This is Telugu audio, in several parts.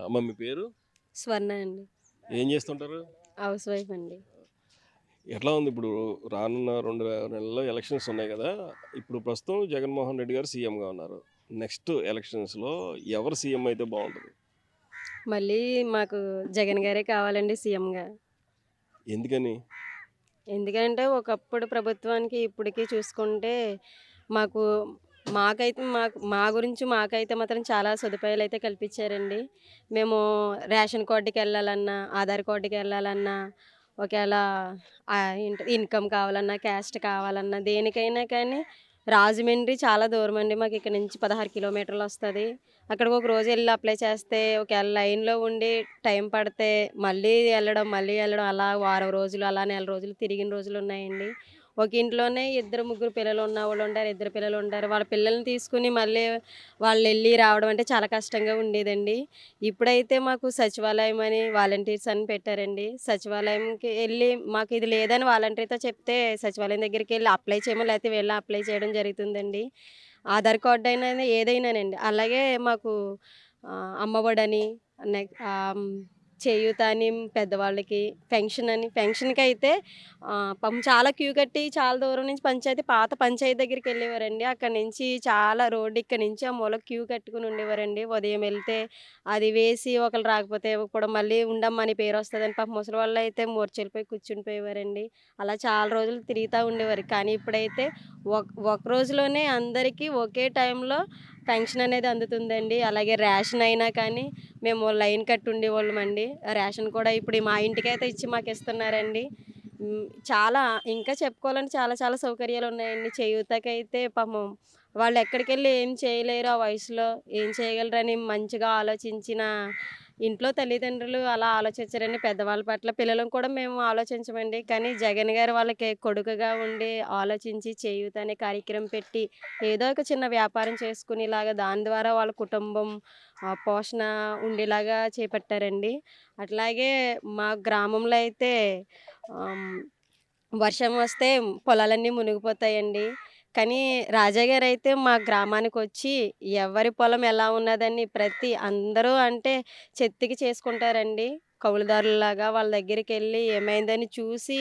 అమ్మ మీ పేరు? స్వర్ణ అండి. ఏం చేస్తుంటారు? హౌస్ వైఫ్ అండి. ఎట్లా ఉంది ఇప్పుడు రానున్న 2 నెలల్లో ఎలక్షన్స్ ఉన్నాయి గదా! ఇప్పుడు ప్రస్తుతం జగన్మోహన్ రెడ్డి గారు సీఎంగా ఉన్నారు. నెక్స్ట్ ఎలక్షన్స్‌లో ఎవరు సీఎం అయితే బావుంటది? మళ్ళీ మాకు జగన్ గారే కావాలండి సీఎంగా. ఎందుకని? ఎందుకంటే ఒకప్పుడు ప్రభుత్వానికి ఇప్పటికి చూసుకుంటే మాకు మా గురించి మాకైతే మాత్రం చాలా సదుపాయాలైతే కల్పించారండి. మేము రేషన్ కార్డ్‌కెళ్ళాలన్నా, ఆధార్ కార్డ్‌కెళ్ళాలన్నా, ఒకేళ ఏంటి ఇన్‌కమ్ కావాలన్నా, క్యాస్ట్ కావాలన్నా దేనికైనా కానీ రాజమండ్రి చాలా దూరమండి. మాకు ఇక్కడ నుంచి 16 కిలోమీటర్లొస్తది. అక్కడికి ఒక రోజు ఎళ్లి అప్లై చేస్తే ఒకవేళ లైన్‌లో ఉండి టైం పడితే మళ్ళీ ఎళ్ళడం అలా వారం రోజులు, అలా నెల రోజులు తిరిగిన రోజులున్నాయండి. ఒక ఇంట్లోనే ఇద్దరు, ముగ్గురు పిల్లలు ఉన్నవాళ్ళుంటారు. ఇద్దరు పిల్లలుంటారు. వాళ్ళ పిల్లల్ని తీసుకొని మళ్ళీ వాళ్ళెళ్ళి రావడం అంటే చాలా కష్టంగా ఉండేదండి. ఇప్పుడైతే మాకు సచివాలయం అని, వాలంటీర్స్ అని పెట్టారండి. సచివాలయంకి ఎళ్లి మాకు ఇది లేదని వాలంటీర్‌తో చెప్తే సచివాలయం దగ్గరికెళ్లి అప్లై చేయమో లేకపోతే వెళ్ళి అప్లై చేయడం జరుగుతుందండి. ఆధార్ కార్డ్ అయినా ఏదైనానండి. అలాగే మాకు అమ్మఒడని, చేయూత అని పెద్దవాళ్ళకి, పెన్షన్‌కైతే పాపం చాలా క్యూ కట్టి చాలా దూరం నుంచి పాత పంచాయతీ దగ్గరికెళ్ళేవారండి. అక్కడి నుంచి చాలా రోడ్డు ఇక్కడి నుంచి ఆ మూల క్యూ కట్టుకొని ఉండేవారండి. ఉదయం ఎళ్తే అది వేసి ఒకళ్ళు రాకపోతే కూడా మళ్ళీ ఉండమ్మా నీ పేరొస్తదని పాపం ముసలివాళ్ళైతే మూర్ఛెళ్ళిపోయి కూర్చుండిపోయేవారండి. అలా చాలా రోజులు తిరుగుతా ఉండేవారు. కానీ ఇప్పుడైతే ఒక రోజులోనే అందరికీ ఒకే టైంలో పెన్షన్ అనేది అందుతుందండి. అలాగే రేషన్ అయినా కానీ మేము లైన్ కట్టి ఉండేవాళ్ళమండి. రేషన్ కూడా ఇప్పుడు మా ఇంటికైతే ఇచ్చి మాకిస్తున్నారండి. చాలా ఇంకా చెప్పుకోవాలంటే చాలా చాలా సౌకర్యాలున్నాయండి. చేయూతకైతే పాపం వాళ్ళెక్కడికెళ్ళి ఏం చేయలేరు ఆ వయసులో. ఏం చేయగలరని మంచిగా ఆలోచించిన ఇంట్లో తల్లిదండ్రులు అలా ఆలోచించరండి పెద్దవాళ్ళ పట్ల. పిల్లలను కూడా మేము ఆలోచించమండి. కానీ జగన్ గారు వాళ్ళకి కొడుకుగా ఉండి ఆలోచించి చేయూత అనే కార్యక్రమం పెట్టి ఏదో ఒక చిన్న వ్యాపారం చేసుకునేలాగా దాని ద్వారా వాళ్ళ కుటుంబం పోషణ ఉండేలాగా చేపట్టారండి. అట్లాగే మా గ్రామంలో అయితే ఆహ్, వర్షం వస్తే పొలాలన్నీ మునిగిపోతాయండి. కానీ రాజా గారైతే మా గ్రామానికొచ్చి ఎవరి పొలం ఎలా ఉన్నదని అందరూ అంటే చెత్తికి చేసుకుంటారండి. కౌలుదారుల్లాగా వాళ్ళ దగ్గరికెళ్ళి ఏమైందని చూసి,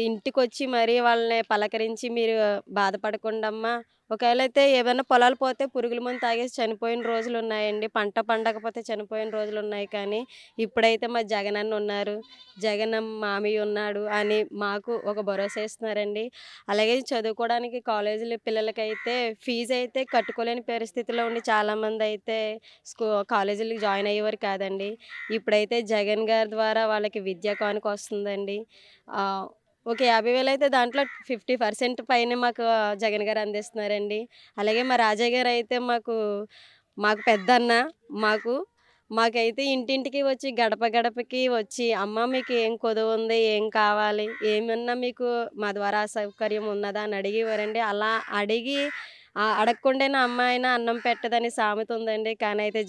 ఇంటికొచ్చి మరీ వాళ్ళని పలకరించి, "మీరు బాధపడకండమ్మా." ఒకవేళైతే ఏవన్నా పొలాలు పోతే పురుగుల మందు తాగేసి చనిపోయిన రోజులున్నాయండి. పంట పండకపోతే చనిపోయిన రోజులున్నాయి. కానీ ఇప్పుడైతే మా జగనన్న ఉన్నారు. మామయ్య ఉన్నాడు అని మాకు ఒక భరోసా ఇస్తున్నారండి. అలాగే చదువుకోవడానికి కాలేజీల పిల్లలకైతే ఫీజయితే కట్టుకోలేని పరిస్థితిలో ఉండి చాలామందయితే కాలేజీలకి జాయిన్ అయ్యేవారు కాదండి. ఇప్పుడైతే జగన్ గారి ద్వారా వాళ్ళకి విద్యా కానుక వస్తుందండి. ఆహ్, ఒక 50,000 అయితే దాంట్లో 50% పైనే మాకు జగన్ గారు అందిస్తున్నారండి. అలాగే మా రాజా గారైతే మాకు పెద్దన్న. మాకు మాకైతే ఇంటింటికి వచ్చి, గడప గడపకి వచ్చి, "అమ్మ మీకేం కొదువుంది? ఏం కావాలి? ఏమన్నా మీకు మా ద్వారా సౌకర్యం ఉన్నదా?" అని అడిగేవారండి. అలా అడిగి అడగకుండానే అమ్మ అయినా అన్నం పెట్టదని సామెత ఉందండి. కానీ అయితే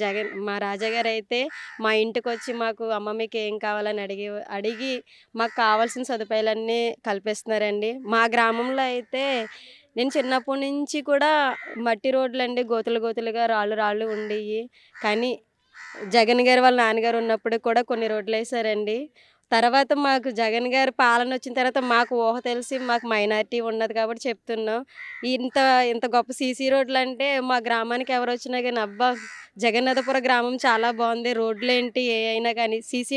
మా రాజాగారైతే మా ఇంటికొచ్చి మాకు "అమ్మ మీకేం కావాలని" అడిగి మాకు కావాల్సిన సదుపాయాలన్నీ కల్పిస్తున్నారండి. మా గ్రామంలో అయితే నేను చిన్నప్పటి నుంచి కూడా మట్టి రోడ్లండి. గోతులు గోతులుగా, రాళ్ళు రాళ్ళు ఉండేయి. కానీ జగన్ గారు వాళ్ళ నాన్నగారు ఉన్నప్పుడు కూడా కొన్ని రోడ్లేశారండి. తర్వాత మాకు జగన్ గారి పాలనొచ్చిన తర్వాత మాకు ఊహ తెలిసి మాకు మైనారిటీ ఉన్నది కాబట్టి చెప్తున్నాం. ఇంత ఇంత గొప్ప సీసీ రోడ్లంటే మా గ్రామానికి ఎవరొచ్చినా గాని అబ్బా! జగన్నాథపురం గ్రామం చాలా బావుంది. రోడ్లేంటి ఏ అయినా కానీ సీసీ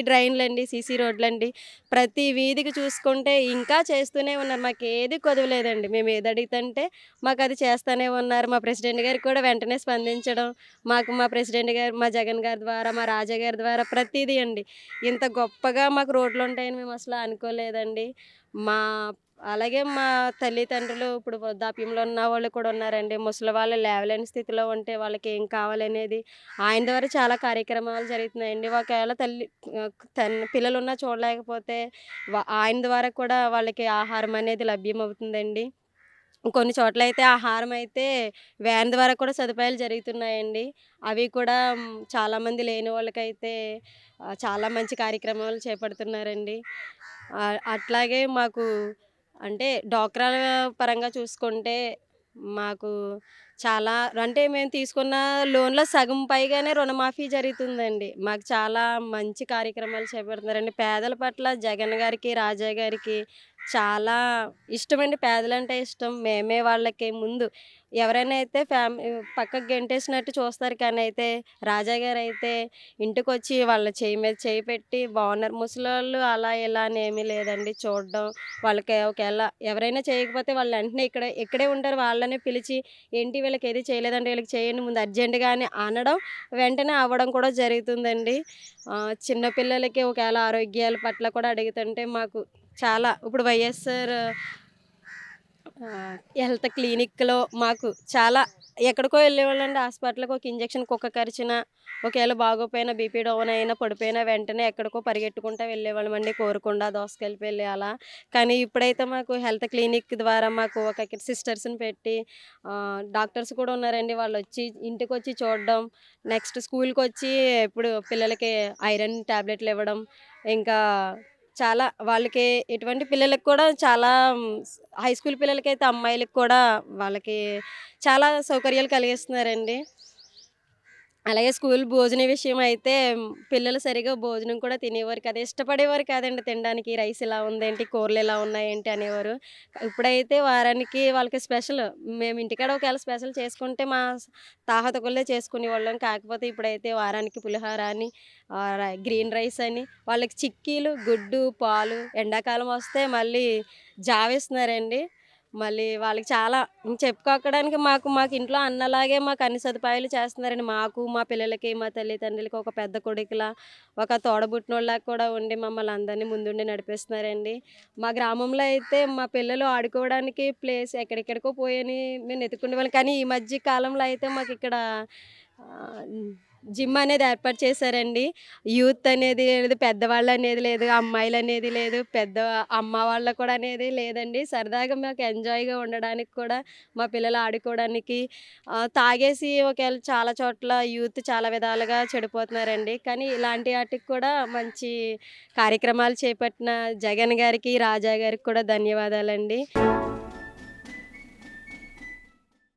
రోడ్లండి. ప్రతి వీధికి చూసుకుంటే ఇంకా చేస్తూనే ఉన్నారు. మాకేది కొదవలేదండి. మేము ఏదడుగుతంటే మాకది చేస్తానే ఉన్నారు. మా ప్రెసిడెంట్ గారు కూడా వెంటనే స్పందించడం మా ప్రెసిడెంట్ గారు, మా జగన్ గారి ద్వారా, మా రాజా గారి ద్వారా ప్రతీదీ అండి. ఇంత గొప్పగా మాకు రోడ్లుంటాయని మేమసల అనుకోలేదండి. మా అలాగే మా తల్లిదండ్రులు ఇప్పుడు వృద్ధాప్యంలో ఉన్నవాళ్ళు కూడా ఉన్నారండి. ముసలివాళ్ళు లేవలేని స్థితిలో ఉంటే వాళ్ళకేం కావాలనేది ఆయన ద్వారా చాలా కార్యక్రమాలు జరుగుతున్నాయండి. ఒకవేళ పిల్లలున్నా చూడలేకపోతే ఆయన ద్వారా కూడా వాళ్ళకి ఆహారం అనేది లభ్యమవుతుందండి. కొన్ని చోట్లయితే ఆహారమైతే వ్యాన్ ద్వారా కూడా సదుపాయాలు జరుగుతున్నాయండి. అవి కూడా చాలామంది లేని వాళ్ళకైతే చాలా మంచి కార్యక్రమాలు చేపడుతున్నారండి. అట్లాగే మాకు అంటే డ్వాక్రా పరంగా చూసుకుంటే మాకు చాలా అంటే మేము తీసుకున్న లోన్‌లో సగం పైగానే రుణమాఫీ జరుగుతుందండి. మాకు చాలా మంచి కార్యక్రమాలు చేపడుతున్నారండి. పేదల పట్ల జగన్ గారికి, రాజా గారికి చాలా ఇష్టమండి. పేదలంటే ఇష్టం. మేమే వాళ్ళకి ముందు ఎవరైనా అయితే పక్కకు గెంటేసినట్టు చూస్తారు. కానీ అయితే రాజా గారైతే ఇంటికొచ్చి వాళ్ళ చెయ్యి మీద చెయ్యి పెట్టి బావున్నారు. ముసలోళ్ళు అలా ఇలా అని ఏమీ లేదండి చూడడం. వాళ్ళకి ఒకేళ ఎవరైనా చేయకపోతే వాళ్ళు వెంటనే ఇక్కడే ఉంటారు. వాళ్ళనే పిలిచి, "ఏంటి వీళ్ళకి ఏది చేయలేదంటే వీళ్ళకి చేయండి ముందు అర్జెంట్‌గా" అని అనడం, వెంటనే అవ్వడం కూడా జరుగుతుందండి. చిన్న పిల్లలకి ఒకేళ ఆరోగ్యాల పట్ల కూడా అడుగుతుంటే మాకు చాలా ఇప్పుడు వైఎస్ఆర్ హెల్త్ క్లినిక్‌లో మాకు చాలా ఎక్కడికో వెళ్ళేవాళ్ళండి హాస్పిటల్‌కి ఒక ఇంజెక్షన్ కుక్క కరిచినా, ఒకేళ బాగోపోయినా బీపీ డౌన్ అయినా, పడిపోయినా వెంటనే ఎక్కడికో పరిగెట్టుకుంటా వెళ్ళేవాళ్ళమండి. కోరుకొండ, దోసకాయలపల్లి అలా. కానీ ఇప్పుడైతే మాకు హెల్త్ క్లినిక్ ద్వారా మాకు ఒక ఇక్కడ సిస్టర్స్‌ని పెట్టి డాక్టర్స్ కూడా ఉన్నారండి. వాళ్ళొచ్చి ఇంటికొచ్చి చూడడం, నెక్స్ట్ స్కూల్‌కొచ్చి ఇప్పుడు పిల్లలకి ఐరన్ టాబ్లెట్లు ఇవ్వడం, ఇంకా చాలా వాళ్ళకి ఎటువంటి పిల్లలకి కూడా చాలా హై స్కూల్ పిల్లలకైతే అమ్మాయిలకి కూడా వాళ్ళకి చాలా సౌకర్యాలు కలిగిస్తున్నారండి. అలాగే స్కూల్ భోజన విషయం అయితే పిల్లలు సరిగ్గా భోజనం కూడా తినేవారు కాదు. ఇష్టపడేవారు కాదండి తినడానికి. రైస్ ఇలా ఉందేంటి, కూరలు ఇలా ఉన్నాయేంటి అనేవారు. ఇప్పుడైతే వారానికి వాళ్ళకి స్పెషల్ మేము ఇంటికాడ ఒకవేళ స్పెషల్ చేసుకుంటే మా తాహత కొద్దీ చేసుకునేవాళ్ళం. కాకపోతే ఇప్పుడైతే వారానికి పులిహోర అని, గ్రీన్ రైస్ అని, వాళ్ళకి చిక్కీలు, గుడ్డు, పాలు ఎండాకాలం వస్తే మళ్ళీ జావిస్తున్నారండి. మళ్ళీ వాళ్ళకి చాలా చెప్పుకోక్కడానికి మాకు ఇంట్లో అన్నలాగే మాకు అన్ని సదుపాయాలు చేస్తున్నారండి. మాకు, మా పిల్లలకి, మా తల్లిదండ్రులకి ఒక పెద్ద కొడుకులా, ఒక తోడబుట్టినోళ్ళలా కూడా ఉండి మమ్మల్ని అందరిని ముందుండి నడిపిస్తున్నారండి. మా గ్రామంలో అయితే మా పిల్లలు ఆడుకోవడానికి ప్లేస్ ఎక్కడెక్కడికో పోయని మేము వెతుక్కునేవాళ్ళం. కానీ ఈ మధ్య కాలంలో అయితే మాకిక్కడ ఆహ్, జిమ్ అనేది ఏర్పాటు చేశారండి. యూత్ అనేది లేదు, పెద్దవాళ్ళనేది లేదు, అమ్మాయిలనేది లేదు, అమ్మ వాళ్ళకి కూడా అనేది లేదండి. సరదాగా మాకు ఎంజాయ్‌గా ఉండడానికి కూడా మా పిల్లలు ఆడుకోవడానికి తాగేసి ఒకేళ చాలా చోట్ల యూత్ చాలా విధాలుగా చెడిపోతున్నారండి. కానీ ఇలాంటి ఆటికి కూడా మంచి కార్యక్రమాలు చేపట్టిన జగన్ గారికి, రాజా గారికి కూడా ధన్యవాదాలండి.